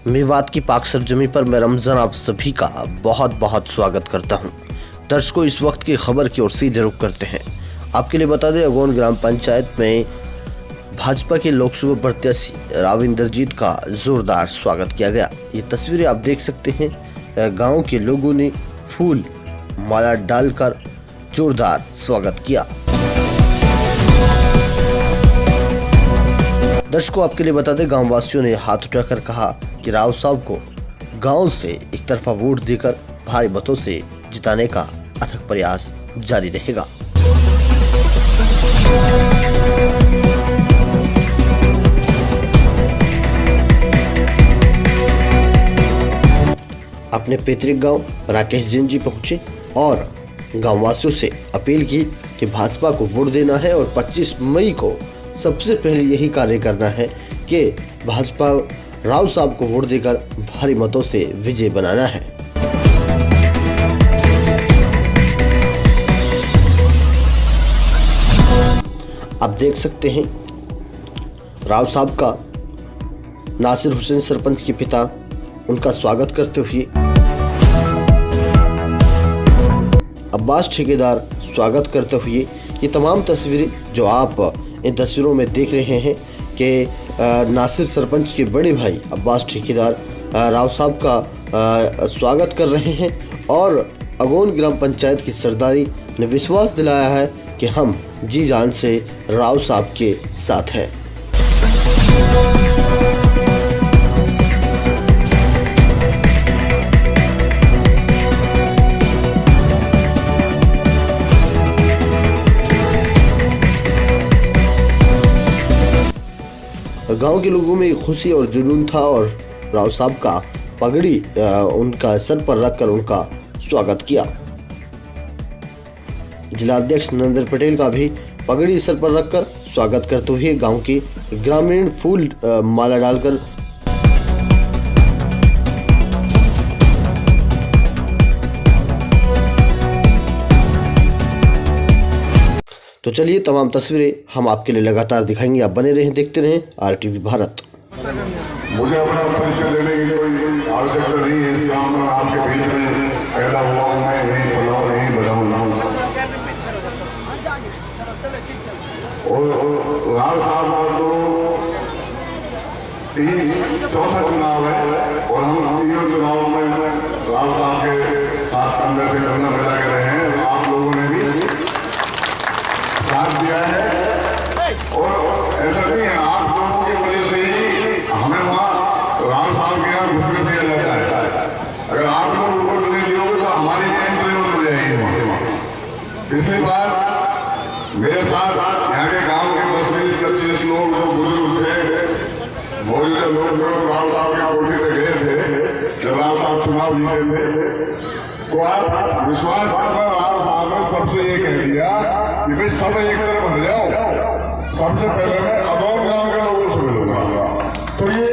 मेवात की पाक सरजमी पर मैं रमज़ान आप सभी का बहुत बहुत स्वागत करता हूं। दर्शकों, इस वक्त की खबर की ओर सीधे रुख करते हैं। आपके लिए बता दें, अगोन ग्राम पंचायत में भाजपा के लोकसभा प्रत्याशी राव इंद्रजीत का जोरदार स्वागत किया गया। ये तस्वीरें आप देख सकते हैं। गांव के लोगों ने फूल माला डालकर जोरदार स्वागत किया। दर्शकों, आपके लिए बता दें, गांव वासियों ने हाथ उठाकर कहा कि राव साहब को गांव से एक तरफा वोट देकर भारी मतों से जिताने का अथक प्रयास जारी रहेगा। अपने पैतृक गांव राकेश जैन जी पहुंचे और गांव वासियों से अपील की कि भाजपा को वोट देना है और 25 मई को सबसे पहले यही कार्य करना है कि भाजपा राव साहब को वोट देकर भारी मतों से विजय बनाना है। आप देख सकते हैं, राव साहब का नासिर हुसैन सरपंच के पिता उनका स्वागत करते हुए, अब्बास ठेकेदार स्वागत करते हुए, ये तमाम तस्वीरें जो आप इन तस्वीरों में देख रहे हैं कि नासिर सरपंच के बड़े भाई अब्बास ठेकेदार राव साहब का स्वागत कर रहे हैं और अगोन ग्राम पंचायत की सरदारी ने विश्वास दिलाया है कि हम जी जान से राव साहब के साथ हैं। गांव के लोगों में खुशी और जुनून था और राव साहब का पगड़ी उनका सर पर रखकर उनका स्वागत किया। जिला अध्यक्ष नरेंद्र पटेल का भी पगड़ी सर पर रखकर स्वागत करते हुए गांव के ग्रामीण फूल माला डालकर तो चलिए, तमाम तस्वीरें हम आपके लिए लगातार दिखाएंगे। आप बने रहें, देखते रहें RTV भारत। मुझे अपना परिचय देने की कोई आवश्यकता नहीं है। इस काम में आपके बीच में पैदा हुआ हूँ, मैं यही चलाऊँ यही बढ़ाऊँ। और राव साहब का तो चौथा चुनाव है और हम तीनों चुनावों में राव साहब के साथ कंधे से कंधा मिला के रहे हैं। आप लोगों ने भी साथ दिया है और ऐसा नहीं है, आप लोगों की वजह से ही हमें वहाँ राव साहब के यहाँ घुसने दिया जाता है। अगर आप लोग वोट नहीं दियोगे तो हमारी एंट्री हो जाएगी। पिछली बार मेरे साथ यहाँ के गांव के 10-20-25 लोग जो बुजुर्ग थे, मौजूदा लोग जो राव साहब की कोठी पे गए थे जब राव साहब चुनाव जीते थे, तो आप विश्वास करना, राव साहब ने सबसे ये कह दिया कि भाई सब एक तरफ हो जाओ, सबसे पहले मैं अगौन गांव के लोगों से मिलूंगा। तो ये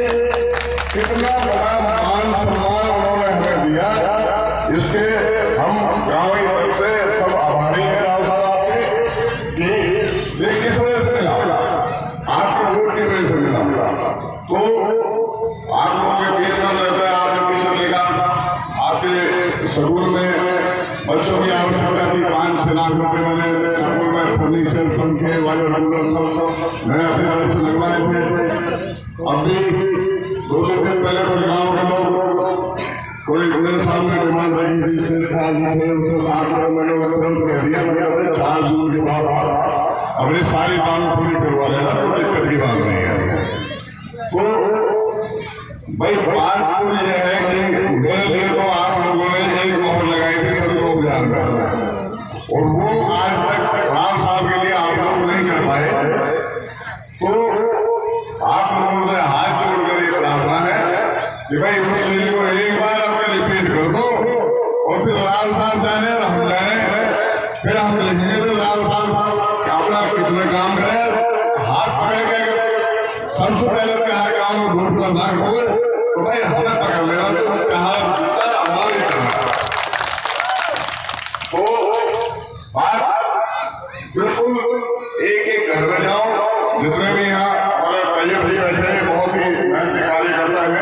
कितना बड़ा मान सम्मान उन्होंने हमें दिया, इसके हम गांवी तरफ से सब आभारी हैं राव साहब के। ये किस वजह से मिला? आपके वोट की वजह से मिला। तो आप लोगों के बीच में रहता है, आपने पीछे देखा आपके स्कूल में बच्चों की आवश्यकता थी, 5-6 लाख रुपए मैंने स्कूल में फर्नीचर, पंखे वाले रंगर सब मैंने अपनी तरफ से लगवाए थे। अभी 2-3 दिन पहले कुछ गाँव के लोग कोई मेरे सामने डिमांड रही थी, उसके साथ मैंने 4 जून के बाद अपनी सारी मांग पूरी करवा लेना, तो दिक्कत की बात नहीं है। तो भाई बात तो यह है कि मेरे लिए तो आप लोगों ने एक मोहर लगाई थी सन 2000 में और वो आज तक राव साहब के लिए आप लोग नहीं कर पाए। तो आप लोगों से हाथ जोड़कर ये प्रार्थना है कि भाई उस चीज को एक बार आपका रिपीट कर दो और फिर राव साहब जाने और हम जाने, फिर हम लिखेंगे तो राव साहब अपना कितना काम करें, हाथ पकड़ के सबसे पहले त्योहार गाँव में घोषणा दाग हो गए तो भाई हमने पकड़ लेना, तो त्योहार हमारी करना। तो बात बिल्कुल एक घर में जाओ, जितने भी यहाँ तैयब भी बैठे हैं, बहुत ही मेहनती कार्य करता है।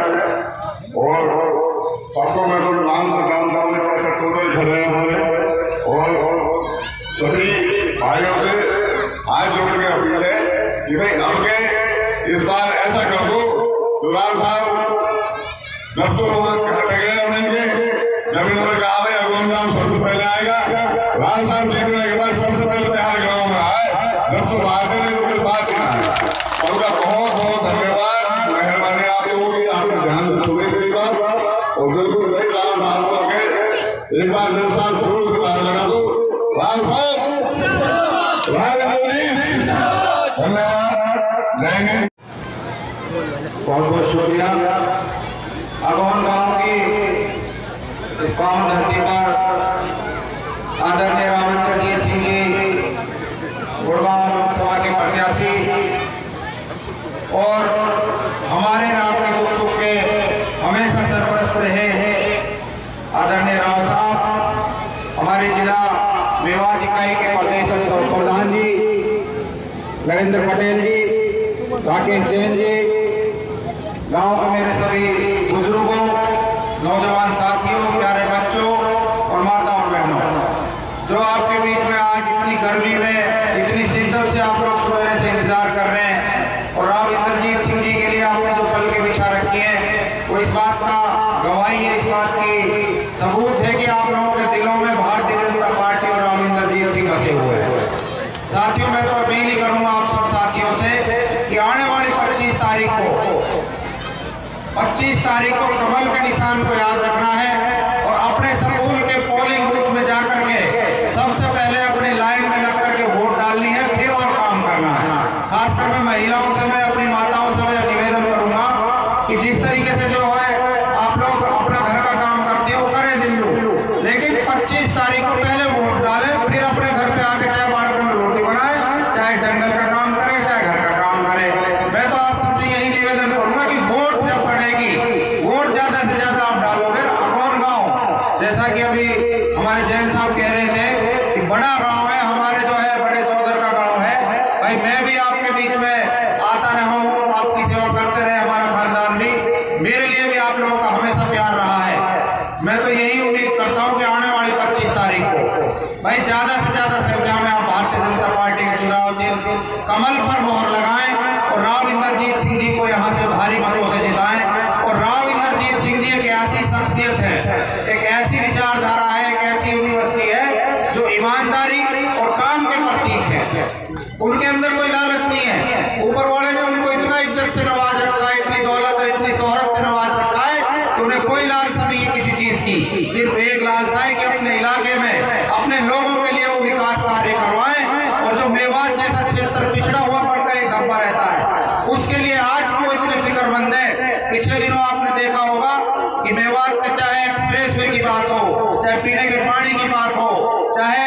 हाथ जोड़ के अपील है कि भाई अब के इस बार ऐसा कर दो तो राम साहब जब तो हट गए इनके, जब इन्होंने कहा भाई अगोन गांव सबसे पहले आएगा, राम साहब जीतने के बाद सबसे पहले तिहाड़ गांव में आए, जब तो बात नहीं तो फिर बात ही नहीं। उनका बहुत बहुत धन्यवाद, मेहरबानी आप लोगों की, आपने ध्यान से सुनी मेरी बात और बिल्कुल भाई राम साहब को के एक बार दिल साहब जरूर से नारा लगा दो, राम साहब धन्यवाद, जय। बहुत बहुत शुक्रिया। अगौन गांव की इस पावन धरती पर आदरणीय राव इंद्रजीत सिंह जी गुड़गांव लोकसभा के प्रत्याशी और हमारे राव के दुख सुख के हमेशा सरपरस्त रहे आदरणीय राव साहब, हमारे जिला मेवात इकाई के प्रदेश प्रधान जी नरेंद्र पटेल जी, राकेश जैन जी, गांव के मेरे सभी बुजुर्गों, नौजवान साथियों, प्यारे बच्चों और माता और बहनों, जो आपके बीच में आज इतनी गर्मी में इतनी शिद्दत से आप लोग सवेरे से इंतजार कर रहे हैं और राव इंद्रजीत सिंह जी के लिए आपने जो पल के बिछा रखी है वो इस बात का गवाही है, इस बात की सबूत है कि आप लोगों के दिलों में भारतीय जनता पार्टी और राव इंद्रजीत सिंह बसे हुए हैं। साथियों, मैं तो अपील ही करूंगा आप सब साथियों से कि आने वाली 25 तारीख को कमल के निशान को याद रखना है और अपने स्कूल के पोलिंग बूथ में जाकर के सबसे पहले अपनी लाइन में लग करके वोट डालनी है, फिर और काम करना है। खासकर मैं महिलाओं से, मैं अपनी माताओं से मैं निवेदन करूंगा कि जिस तरीके से जो है आप लोग अपना घर का काम करते हो करें दिल्लू, लेकिन 25 तारीख को पहले वोट डालें, फिर अपने घर पे आके चाहे बाड़कों में रोटी बनाए, चाहे जंगल का काम करें, चाहे घर का काम करें। मैं तो आप सबसे यही निवेदन करूंगा कि वोट जब पड़ेगी, वोट ज्यादा से ज्यादा आप डालोगे। अगौन गांव, जैसा कि अभी हमारे जैन साहब कह रहे थे कि बड़ा गांव है, हमारे जो है बड़े चौधर का गांव है, भाई मैं भी आपके बीच में आता रहा हूँ, आपकी सेवा करते रहे हमारा खानदान भी, मेरे लिए भी आप लोगों का हमेशा प्यार रहा है। मैं तो यही उम्मीद करता हूँ कि आने वाली 25 तारीख को भाई ज्यादा से ज्यादा संख्या में आप भारतीय जनता पार्टी के चुनाव चिन्ह कमल पर मोहर लगाएं और राव इंद्रजीत सिंह जी को यहाँ से भारी मतों से जिताएं। और राव इंद्रजीत सिंह जी एक ऐसी शख्सियत है, एक ऐसी विचारधारा है, एक ऐसी यूनिवर्सिटी है जो ईमानदारी और काम के प्रतीक है। उनके अंदर कोई लालच नहीं है, ऊपर वाले ने उनको इतना इज्जत से नवाज रखा है, इतनी दौलत और इतनी शोहरत से नवाज रखा है कि उन्हें कोई लालसा नहीं है किसी चीज की, सिर्फ एक लालसा है कि अपने इलाके में अपने लोगों के लिए वो विकास कार्य करवाएं। और जो मेवात जैसा क्षेत्र पिछड़ा हुआ पड़ता है, धब्बा रहता है, उसके लिए आज वो इतने फिक्रमंद है। पिछले दिनों आपने देखा होगा कि मेवात का चाहे एक्सप्रेसवे की बात हो, चाहे पीने के पानी की बात हो, चाहे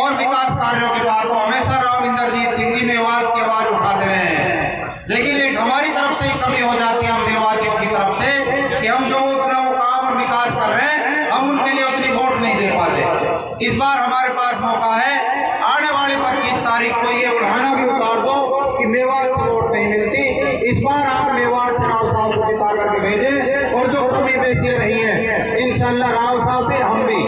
और विकास कार्यों की बात हो, हमेशा राव इंद्रजीत सिंह जी मेवात की आवाज उठाते रहे हैं। लेकिन एक हमारी तरफ से ही कमी हो जाती है, हम मेवातियों की तरफ से, कि हम जो उतना वो काम और विकास कर रहे हैं, हम उनके लिए उतनी वोट नहीं दे पाते। इस बार हमारे पास मौका है, आने वाली 25 तारीख को ये उल्हाना भी उतार दो कि मेवात को वोट नहीं मिलती। इस बार आप मेवात से राव साहब को जिता करके भेजें और जो कमी बेसियां रही है इंशाअल्लाह राव साहब भी हम भी।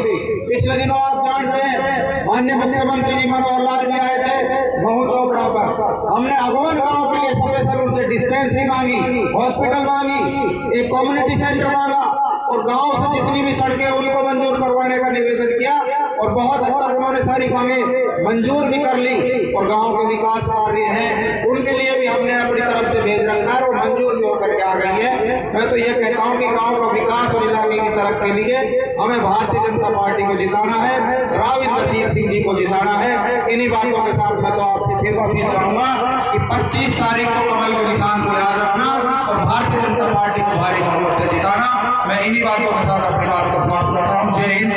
पिछले दिनों आप जानते हैं माननीय मुख्यमंत्री जी मनोहर लाल जी आए थे महू चौपड़ा पर, हमने अगौन गांव के लिए स्पेशल उनसे डिस्पेंसरी मांगी, हॉस्पिटल मांगी, एक कम्युनिटी सेंटर मांगा और गांव से जितनी भी सड़कें उनको मंजूर करवाने का निवेदन किया और बहुत हद तक उन्होंने सारी मांगे मंजूर भी कर ली और गांव के विकास कार्य हैं उनके लिए भी हमने अपनी तरफ से भेज रखा है और मंजूर भी होकर के आ गई है। मैं तो ये कहता हूँ कि गांव का विकास और इलाके की तरक्की के लिए हमें भारतीय जनता पार्टी को जिताना है, राव इंद्रजीत सिंह जी को जिताना है। इन्हीं बातों के साथ मैं तो आपसे फिर अपील करूंगा कि 25 तारीख को कमल के निशान को याद रखना और भारतीय जनता पार्टी को भारी बहुमत से जिताना। मैं इन्हीं बातों के साथ अपनी बात को समाप्त करता हूँ। जय हिंद।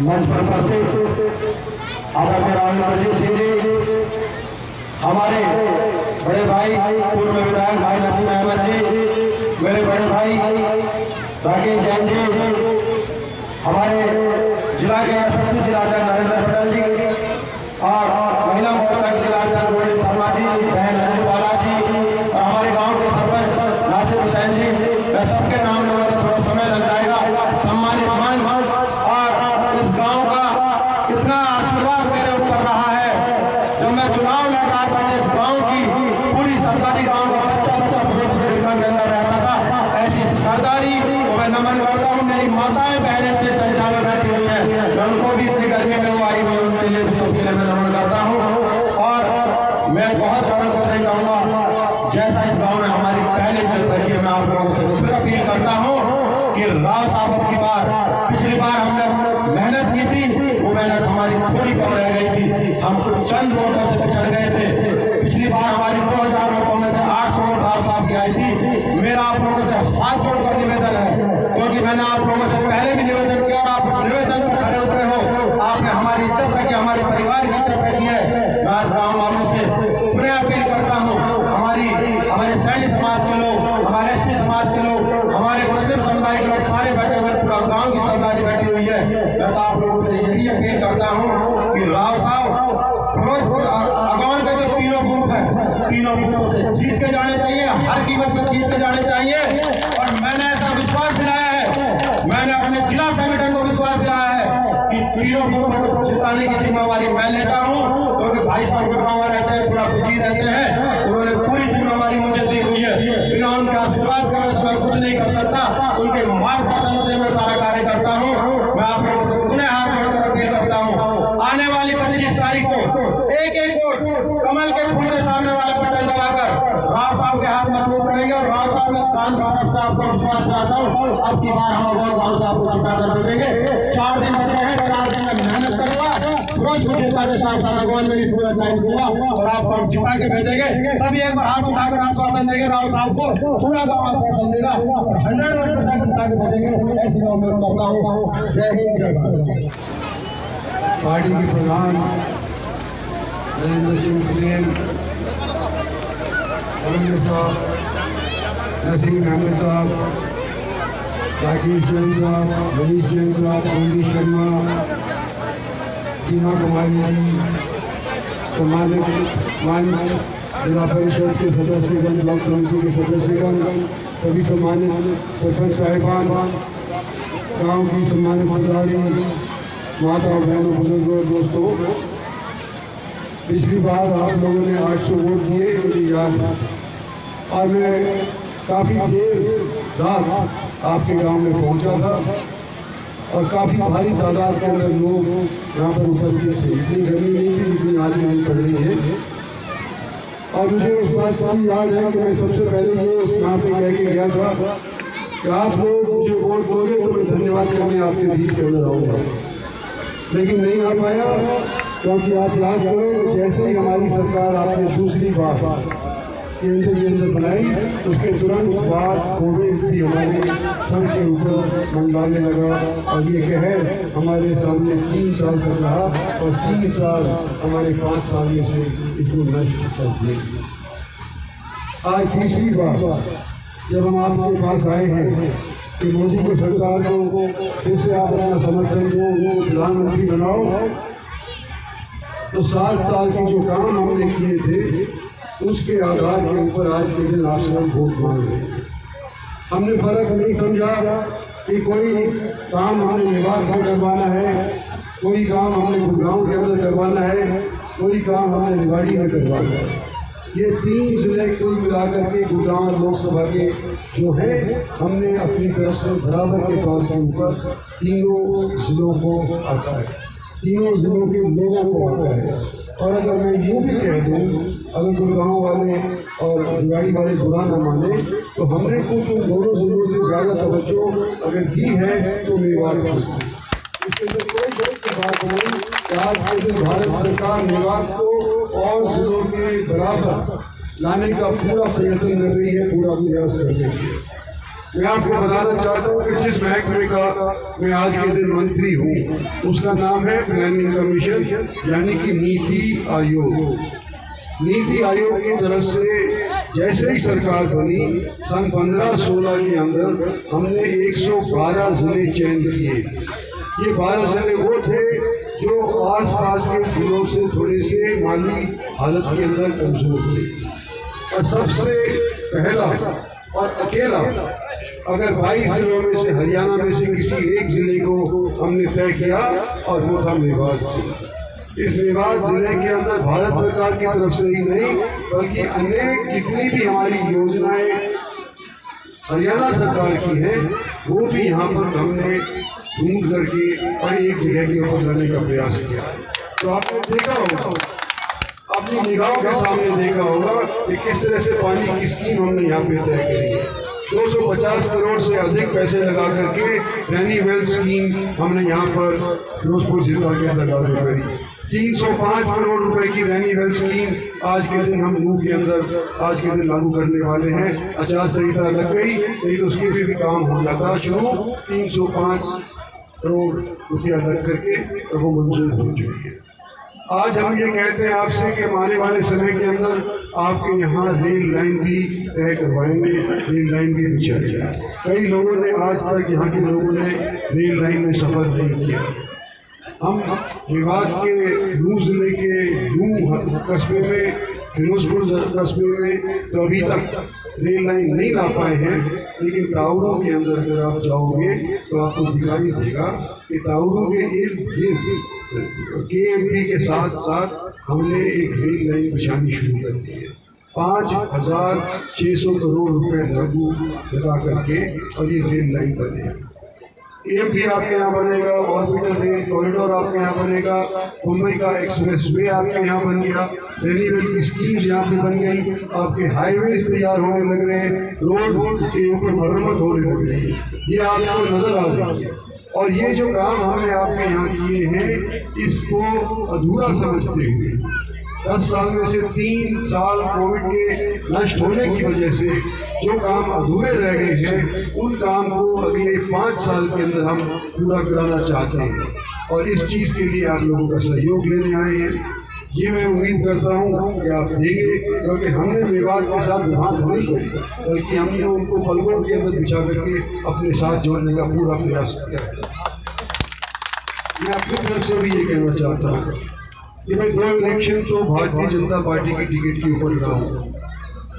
मंच पर उपस्थित आदरणीय राव इंद्रजीत सिंह जी, हमारे बड़े भाई पूर्व विधायक भाई नसीम अहमद जी, मेरे बड़े भाई राकेश जैन जी, हमारे जिला के यशस्वी जिलाध्यक्ष नरेंद्र पटेल जी और महिला मोर्चा के जिलाध्यक्ष गोली शर्मा जी, बहन अंजू बाला जी और हमारे गांव के सरपंच नासिर हुसैन जी, मैं सबके नाम लेने में थोड़ा समय लग जाएगा। सम्मानित मंच और इस गांव का इतना आशीर्वाद मेरे ऊपर रहा है, जैसा इस गांव ने हमारी पहले इज्जत रखी है, मैं आप लोगों से फिर अपील करता हूँ कि राव साहब अब की बार, पिछली बार हमने मेहनत की थी, वो मेहनत हमारी थोड़ी कम रह गई थी, हम कुछ चंद वोटों से पिछड़ गए थे। पिछली बार हमारी 2000 वोटों में से 800 वोट राव साहब की आई थी। मेरा आप लोगों से हाथ जोड़कर निवेदन है, क्योंकि मैंने आप लोगों से पहले भी निवेदन किया और आप निवेदन पर खड़े उतरे हो, आपने हमारी इज्जत रखी, हमारे परिवार की इज्जत रखी है। मैं आज गाँव वालों से पुनः अपील करता हूँ, हमारे सैनी समाज के लोग, हमारे एसटी समाज के लोग, हमारे मुस्लिम समुदाय के लोग सारे बैठे हुए, पूरा गांव की सरदारी बैठी हुई है। मैं तो आप लोगों से यही अपील करता हूँ कि राव साहब फिरोजपुर अगौन के जो तीनों बूथ हैं, तीनों बूथों से जीत के जाने चाहिए, हर कीमत पर जीत के जाने चाहिए। और मैंने ऐसा विश्वास दिलाया है, मैंने अपने जिला संगठन को विश्वास दिलाया है कि तीनों बूथों को जिताने की जिम्मेवारी मैं लेता हूँ, क्योंकि भाई साहब गाँव में रहते हैं, थोड़ा बिजी रहते हैं, उन्होंने पूरी जिम्मेवारी मुझे दी हुई है। बिना उनके आशीर्वाद करने से मैं कुछ नहीं कर सकता, उनके मार्गदर्शन से मैं सारा कार्य करता हूँ। मैं आप लोगों से पुनः हाथ जोड़कर अपील करता हूँ, आने वाली 25 तारीख को एक एक वोट कमल के फूल के सामने वाले बटन दबाकर राव साहब के हाथ मजबूत करेंगे। और राव साहब में कान भारत साहब को विश्वास कराता हूँ, अब की बार हम राव साहब को जिता कर भेजेंगे। 4 दिन बचे हैं, 4 दिन में मेहनत करूंगा, रोज जिता के साथ साथ अगवान में भी पूरा टाइम दूंगा और आपको हम जिता के भेजेंगे। सभी एक बार हाथ उठाकर आश्वासन देंगे राव साहब को, पूरा गाँव आश्वासन देगा और 100% जिता के भेजेंगे। ऐसी गाँव में करता हूँ। जय हिंद, जय भारत। पार्टी के प्रधान नरेंद्र सिंह पटेल, रविंद्र साहब, नसीम अहमद साहब, राकेश जैन साहब, मनीष जैन साहब, मंदी शर्मा, टीना कुमारी जी, सम्मानित जिला परिषद के सदस्यगण, ब्लॉक समिति के सदस्यगण, सभी सम्मानित सरपंच साहिबान, गाँव की सम्मानित सरदारी, माता और बहनों, बुजुर्गों, दोस्तों, पिछली बार आप लोगों ने 800 वोट दिए, मुझे याद है, और मैं काफ़ी देर रात आपके गांव में पहुंचा था और काफ़ी भारी तादाद के अंदर लोग यहाँ पर उपस्थित थे। इतनी गर्मी नहीं थी जितनी आज नहीं पड़ रही है। और मुझे उस बात की याद है कि मैं सबसे पहले ये उस यहाँ पे कह के गया था कि आप लोग मुझे वोट दोगे तो मैं धन्यवाद करने आपके बीच के अंदर आऊँगा, लेकिन नहीं आ पाया, क्योंकि आप याद करो जैसे ही हमारी सरकार आपने दूसरी बार केंद्र के अंदर बनाई, उसके तुरंत बाद कोविड भी हमारे सर के ऊपर मंडराने लगा और ये कहर हमारे सामने 3 साल तक रहा और 3 साल हमारे 5 साल में से इसको नष्ट कर दिया। आज तीसरी बार जब हम आपके पास आए हैं कि मोदी की सरकार को फिर से आप अपना समर्थन दो, वो प्रधानमंत्री बनाओ, तो 7 साल के जो काम हमने किए थे उसके आधार के ऊपर आज के दिन आपसे हम वोट मांग रहे हैं। हमने फर्क नहीं समझा कि कोई काम हमने निवास में करवाना है, कोई काम हमने गुड़गांव के अंदर करवाना है, कोई काम हमने निवाड़ी में करवाना है। ये 3 जिले कुल मिलाकर के गुड़गांव लोकसभा के जो है, हमने अपनी तरफ से बराबर के तौर के ऊपर तीनों जिलों को आता है, तीनों जिलों के लोगों को आता है। और अगर मैं यूँ भी कह दूँ, अगर गुड़गांव वाले और रिवाड़ी वाले बुरा न माने, तो हमने कुछ दोनों जिलों से ज़्यादा तवज्जो अगर दी है तो मेवाड़ को। इसके अंदर कोई गलत की बात नहीं कि आज के दिन भारत सरकार मेवाड़ को और जिलों के बराबर लाने का पूरा प्रयत्न कर रही है, पूरा प्रयास कर रही है। मैं आपको बताना चाहता हूँ कि जिस महकमे का मैं आज के दिन मंत्री हूँ उसका नाम है प्लानिंग कमीशन, यानी कि नीति आयोग। नीति आयोग की तरफ से जैसे ही सरकार बनी सन 15-16 के अंदर हमने 112 जिले चयन किए। ये 12 जिले वो थे जो आसपास के जिलों से थोड़े से माली हालत के अंदर कमजोर थे। और सबसे पहला और अकेला अगर 22 जिलों में से हरियाणा में से किसी एक जिले को हमने तय किया और वो था मेवाड़ जिला। इस मेवाड़ जिले के अंदर भारत सरकार की तरफ से ही नहीं बल्कि अनेक जितनी भी हमारी योजनाएं हरियाणा सरकार की हैं वो भी यहाँ पर हमने ढूंढ करके और एक जगह के ऊपर लाने का प्रयास किया। तो आपने देखा होगा अपनी निगाहों के सामने देखा होगा कि किस तरह से पानी की स्कीम हमने यहाँ पे तय करी है। 250 करोड़ से अधिक पैसे लगा करके रैनी वेल स्कीम हमने यहाँ पर फिरोजपुर जिला के अंदर लागू करी। 305 करोड़ रुपए की रैनी वेल स्कीम आज के दिन हम लू के अंदर आज के दिन लागू करने वाले हैं। आचार संहिता लग गई नहीं तो उसके भी काम हो जाता शुरू। 305 करोड़ रुपया लग करके तो वो मंजूर हो चुकी है। आज हम ये कहते हैं आपसे कि आने वाले समय के अंदर आपके यहाँ रेल लाइन भी तय करवाएंगे, रेल लाइन भी बिछाएंगे। कई लोगों ने आज तक यहाँ के लोगों ने रेल लाइन में सफ़र नहीं किया। हम विभाग के लू जिले के लू कस्बे में फिरोजपुर कस्बे में तो अभी तक रेल लाइन नहीं ला पाए हैं, लेकिन ताउरों के अंदर अगर आप जाओगे तो आपको दिखाई देगा कि ताउरों के इर्द गिर्द KMP के साथ साथ हमने एक रेल लाइन बिछानी शुरू कर दी है। 5,600 करोड़ रुपए लगा करके और ये रेल लाइन बने। AMP आपके यहाँ बनेगा, ऑर्बिटर रेल कॉरिडोर आपके यहाँ बनेगा, मुंबई का एक्सप्रेस वे आपके यहाँ बन गया, रैनी वेल की स्कीम्स यहाँ पे बन गई, आपके हाईवेज तैयार होने लग रहे हैं, रोड के ऊपर मरम्मत होने लग रही है। ये आपको नजर आ रही है। और ये जो काम हमने आपके यहाँ किए हैं इसको अधूरा समझते हुए 10 साल में से 3 साल कोविड के नष्ट होने की वजह से जो काम अधूरे रह गए हैं उन काम को अगले 5 साल के अंदर हम पूरा कराना चाहते हैं और इस चीज़ के लिए आप लोगों का सहयोग लेने आए हैं। ये मैं उम्मीद करता हूँ कि आप देंगे, क्योंकि हमने विभाग के साथ विभाग नहीं करी बल्कि हमने उनको पलकों के अंदर बिछा करके अपने साथ जोड़ने का पूरा प्रयास किया। मैं अपनी तरफ से भी ये कहना चाहता हूँ कि मैं 2 इलेक्शन तो भारतीय जनता पार्टी की टिकट के ऊपर लड़ा हूँ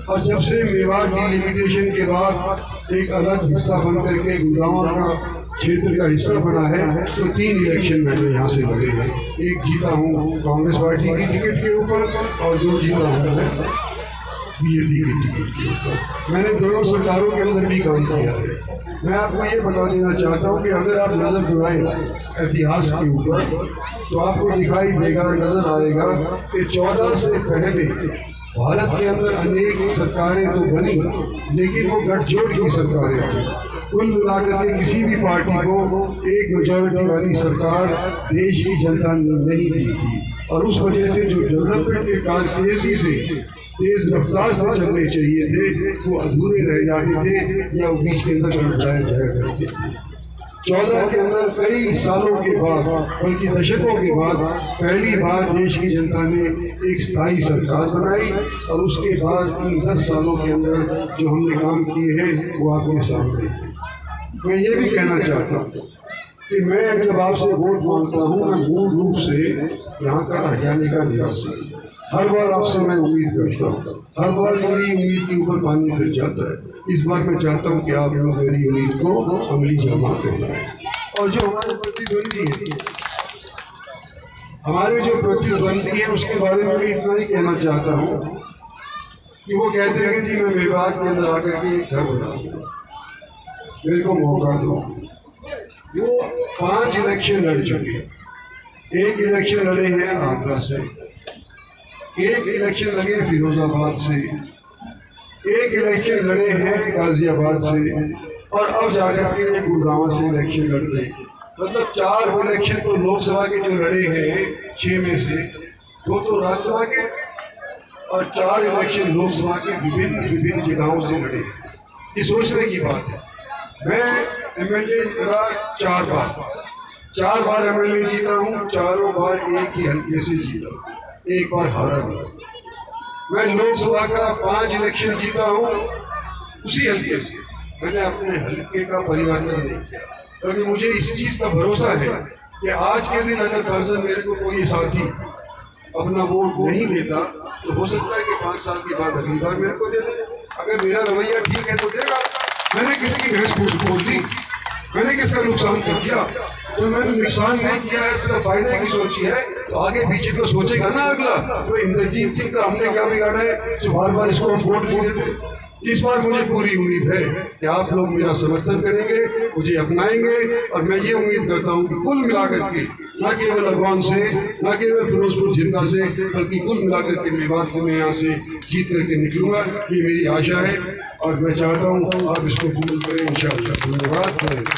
और जब से मेवाड़ डिलिमिटेशन के बाद एक अलग हिस्सा बन करके गुड़गांव का क्षेत्र का हिस्सा बना है तो 3 इलेक्शन मैंने यहाँ से लड़े हैं। एक जीता हूँ कांग्रेस पार्टी की टिकट के ऊपर और 2 जीता हूँ मैं BJP की टिकट के ऊपर। मैंने दोनों सरकारों के अंदर भी काम किया है। मैं आपको ये बता देना चाहता हूँ कि अगर आप नज़र दौड़ाएं इतिहास के ऊपर तो आपको दिखाई देगा, नज़र आएगा कि 14 से पहले भारत के अंदर अनेक सरकारें तो बनी लेकिन वो गठजोड़ की सरकारें थी। कुल मिलाकर के किसी भी पार्टी को एक मेजॉरिटी वाली सरकार देश की जनता ने नहीं दी थी और उस वजह से जो डेवलपमेंट के कार्य तेजी से तेज रफ्तार से चलने चाहिए थे वो अधूरे रह जाते थे या बीच के अंदर बढ़ाए जाया करते थे। 14 के अंदर कई सालों के बाद बल्कि दशकों के बाद पहली बार देश की जनता ने एक स्थायी सरकार बनाई और उसके बाद इन 10 सालों के अंदर जो हमने काम किए हैं वो आपके सामने। मैं ये भी कहना चाहता हूँ कि मैं जब आपसे वोट मांगता हूँ मैं मूल रूप से यहाँ का हरियाणा का निवासी हर बार आपसे मैं उम्मीद करता हूँ, हर बार मेरी उम्मीद के ऊपर पानी फिर जाता है। इस बार मैं चाहता हूँ कि आप लोग मेरी उम्मीद को अमली जमा करना और जो हमारे प्रतिद्वंदी है हमारे जो प्रतिद्वंदी है उसके बारे में भी इतना ही कहना चाहता हूँ कि वो कहते हैं कि जी मैं विभाग के अंदर आकर के घर बनाऊँगा, मेरे को मौका दो। वो 5 इलेक्शन लड़ चुके हैं। एक इलेक्शन लड़े हैं आगरा से, एक इलेक्शन लगे फिरोजाबाद से, एक इलेक्शन लड़े हैं गाजियाबाद से और अब जाकर के गुड़गांव से इलेक्शन लड़ रहे हैं। मतलब 4 इलेक्शन तो लोकसभा के जो लड़े हैं 6 में से 2 तो राज्यसभा के और 4 इलेक्शन लोकसभा के विभिन्न जगहों से लड़े। ये सोचने की बात है। मैं MLA लड़ा 4 बार MLA जीता हूँ, चारों बार एक ही हल्के से जीता, एक बार हारा नहीं। मैं लोकसभा का 5 इलेक्शन जीता हूँ उसी हल्के से, मैंने अपने हल्के का परिवर्तन नहीं किया क्योंकि मुझे इस चीज़ का भरोसा है कि आज के दिन अगर फर्जन मेरे को कोई साथी अपना वोट नहीं देता तो हो सकता है कि 5 साल के बाद अगली बार मेरे को दे दे। अगर मेरा रवैया ठीक है तो देगा। मैंने किसी की भैंस खोल दी, मैंने किसका नुकसान कर दिया? तो मैंने नुकसान नहीं किया है, सिर्फ फायदे की सोची है तो आगे पीछे तो सोचेगा ना अगला। तो इंद्रजीत सिंह का हमने क्या बिगाड़ा है जो बार बार इसको हम वोट नहीं देते? इस बार मुझे पूरी उम्मीद है कि आप लोग मेरा समर्थन करेंगे, मुझे अपनाएंगे, और मैं ये उम्मीद करता हूँ कि कुल मिलाकर के न केवल अरवान से, न केवल फिरोजपुर जिंदा से, बल्कि कुल मिलाकर के मेवात से मैं यहाँ से जीत करके निकलूंगा, ये मेरी आशा है और मैं चाहता हूँ आप इसको कबूल करें इंशाअल्लाह। धन्यवाद।